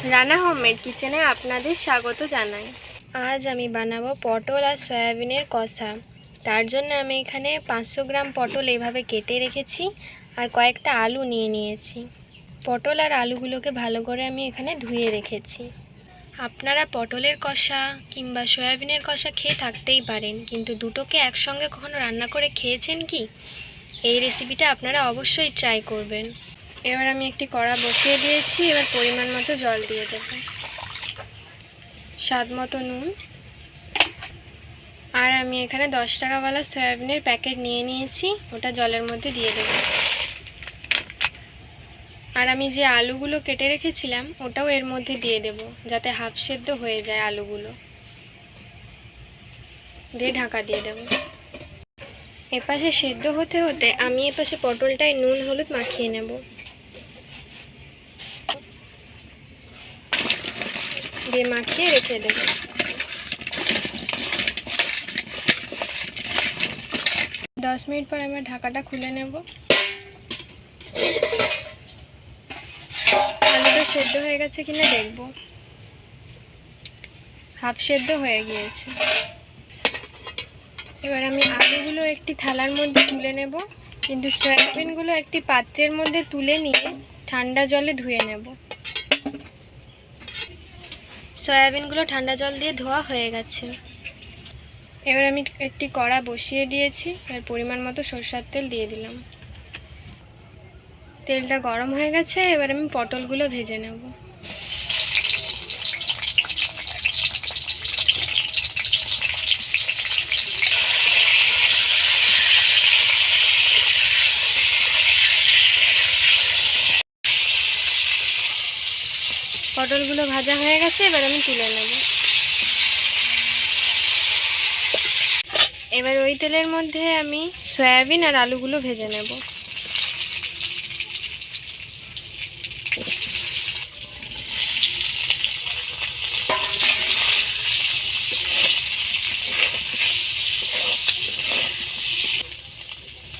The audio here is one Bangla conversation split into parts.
রানা হোমমেড কিচেনে আপনাদের স্বাগত জানাই। আজ আমি বানাবো পটল আর সয়াবিনের কষা। তার জন্য আমি এখানে 500 গ্রাম পটল এইভাবে কেটে রেখেছি আর কয়েকটা আলু নিয়ে নিয়েছি। পটল আর আলুগুলোকে ভালো করে আমি এখানে ধুয়ে রেখেছি। আপনারা পটলের কষা কিংবা সয়াবিনের কষা খেয়ে থাকতেই পারেন, কিন্তু দুটোকে একসঙ্গে কখনো রান্না করে খেয়েছেন কি? এই রেসিপিটা আপনারা অবশ্যই ট্রাই করবেন। এবার আমি একটি কড়া বসিয়ে দিয়েছি। এবার পরিমাণ মতো জল দিয়ে দেব, স্বাদ মতো নুন, আর আমি এখানে 10 টাকাওয়ালা সয়াবিনের প্যাকেট নিয়ে নিয়েছি, ওটা জলের মধ্যে দিয়ে দেব। আর আমি যে আলুগুলো কেটে রেখেছিলাম ওটাও এর মধ্যে দিয়ে দেব, যাতে হাফ সেদ্ধ হয়ে যায় আলুগুলো। দিয়ে ঢাকা দিয়ে দেব। এপাশে সেদ্ধ হতে হতে আমি এপাশে পটলটায় নুন হলুদ মাখিয়ে নেব। দিয়ে মাখিয়ে রেখে দেব। 10 মিনিট পর আমি ঢাকাটা খুলে নেব। আলুটা সেদ্ধ হয়ে গেছে কিনা দেখব। হাফ সেদ্ধ হয়ে গিয়েছে। এবার আমি আলুগুলো একটি থালার মধ্যে তুলে নেব, কিন্তু সয়াবিনগুলো একটি পাত্রের মধ্যে তুলে নিয়ে ঠান্ডা জলে ধুয়ে নেব। সয়াবিনগুলো ঠান্ডা জল দিয়ে ধোয়া হয়ে গেছে। এবার আমি একটি কড়া বসিয়ে দিয়েছি, এবার পরিমাণ মতো সরষের তেল দিয়ে দিলাম। তেলটা গরম হয়ে গেছে। এবার আমি পটলগুলো ভেজে নেব। পটলগুলো ভাজা হয়ে গেছে, এবার আমি তুলে নেব। এবার ওই তেলের মধ্যে আমি সয়াবিন আর আলুগুলো ভেজে নেব।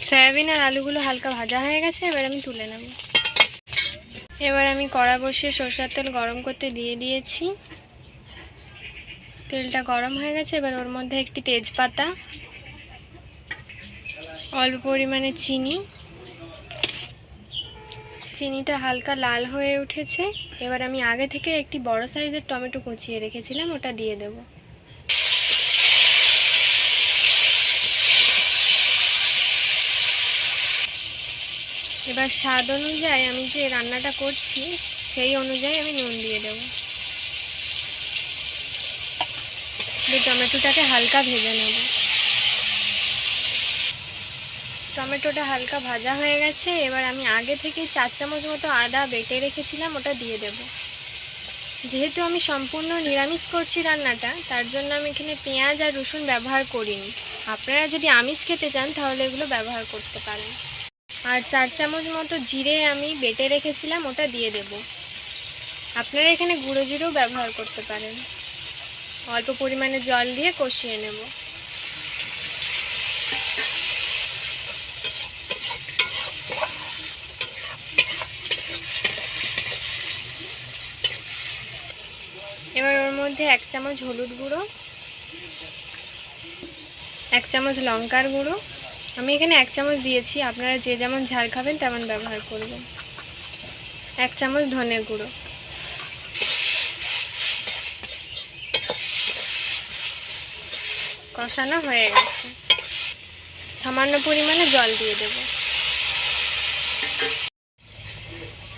সয়াবিন আর আলুগুলো হালকা ভাজা হয়ে গেছে, এবার আমি তুলে নেব। এবার আমি কড়া বসিয়ে সরষের তেল গরম করতে দিয়ে দিয়েছি। তেলটা গরম হয়ে গেছে। এবার ওর মধ্যে একটি তেজপাতা, অল্প পরিমাণে চিনিটা হালকা লাল হয়ে উঠেছে। এবার আমি আগে থেকে একটি বড় সাইজের টমেটো কুচিয়ে রেখেছিলাম, ওটা দিয়ে দেব। এবার স্বাদ অনুযায়ী আমি যে রান্নাটা করছি সেই অনুযায়ী আমি নুন দিয়ে দেব। টমেটোটাকে হালকা ভেজে নেব। টমেটোটা হালকা ভাজা হয়ে গেছে। এবার আমি আগে থেকে 4 চামচ মতো আদা বেটে রেখেছিলাম, ওটা দিয়ে দেব। যেহেতু আমি সম্পূর্ণ নিরামিষ করছি রান্নাটা, তার জন্য আমি এখানে পেঁয়াজ আর রসুন ব্যবহার করিনি। আপনারা যদি আমিষ খেতে চান তাহলে এগুলো ব্যবহার করতে পারেন। আর 4 চামচ মতো জিরে আমি বেটে রেখেছিলাম, ওটা দিয়ে দেব। আপনারা এখানে গুঁড়ো জিরেও ব্যবহার করতে পারেন। অল্প পরিমাণে জল দিয়ে কষিয়ে নেব। এবার ওর মধ্যে 1 চামচ হলুদ গুঁড়ো, 1 চামচ লঙ্কার গুঁড়ো, আমি এখানে 1 চামচ দিয়েছি, আপনারা যে যেমন ঝাল খাবেন তেমন ব্যবহার করবেন। 1 চামচ ধনে গুঁড়ো। কষানো হয়ে গেছে। সামান্য পরিমাণে জল দিয়ে দেব।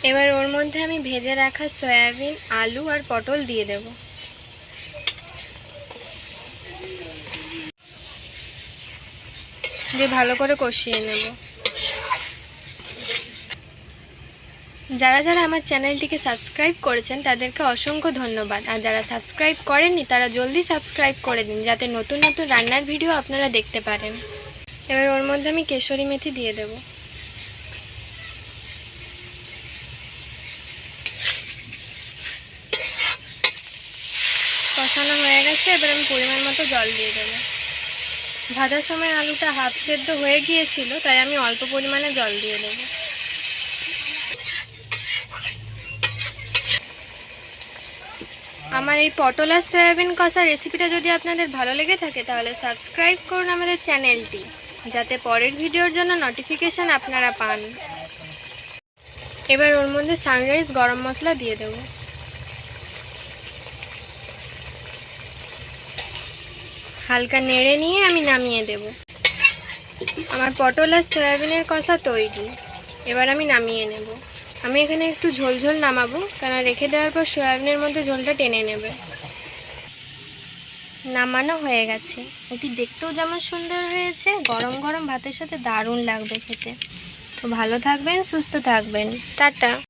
এবার ওর মধ্যে আমি ভেজে রাখা সয়াবিন, আলু আর পটল দিয়ে দেব। দিয়ে ভালো করে কষিয়ে নেব। যারা যারা আমার চ্যানেলটিকে সাবস্ক্রাইব করেছেন তাদেরকে অসংখ্য ধন্যবাদ, আর যারা সাবস্ক্রাইব করেননি তারা জলদি সাবস্ক্রাইব করে দিন, যাতে নতুন নতুন রান্নার ভিডিও আপনারা দেখতে পারেন। এবার ওর মধ্যে আমি কেশরি মেথি দিয়ে দেব। কষানো হয়ে গেছে। এবার আমি পরিমাণ মতো জল দিয়ে দেবো। ভাজার সময় আলুটা হাফ সেদ্ধ হয়ে গিয়েছিল, তাই আমি অল্প পরিমাণে জল দিয়ে দেবো। আমার এই পটল আর সয়াবিন কষা রেসিপিটা যদি আপনাদের ভালো লেগে থাকে তাহলে সাবস্ক্রাইব করুন আমাদের চ্যানেলটি, যাতে পরের ভিডিওর জন্য নোটিফিকেশান আপনারা পান। এবার ওর মধ্যে সানরাইজ গরম মশলা দিয়ে দেব। হালকা নেড়ে নিয়ে আমি নামিয়ে দেব। আমার পটল আর সয়াবিনের কষা তৈরি। এবার আমি নামিয়ে নেব। আমি এখানে একটু ঝোল ঝোল নামাবো, কেন রেখে দেওয়ার পর সয়াবিনের মধ্যে ঝোলটা টেনে নেবে। নামানো হয়ে গেছে। এটি দেখতেও যেমন সুন্দর হয়েছে, গরম গরম ভাতের সাথে দারুণ লাগবে খেতে। তো ভালো থাকবেন, সুস্থ থাকবেন, টাটা।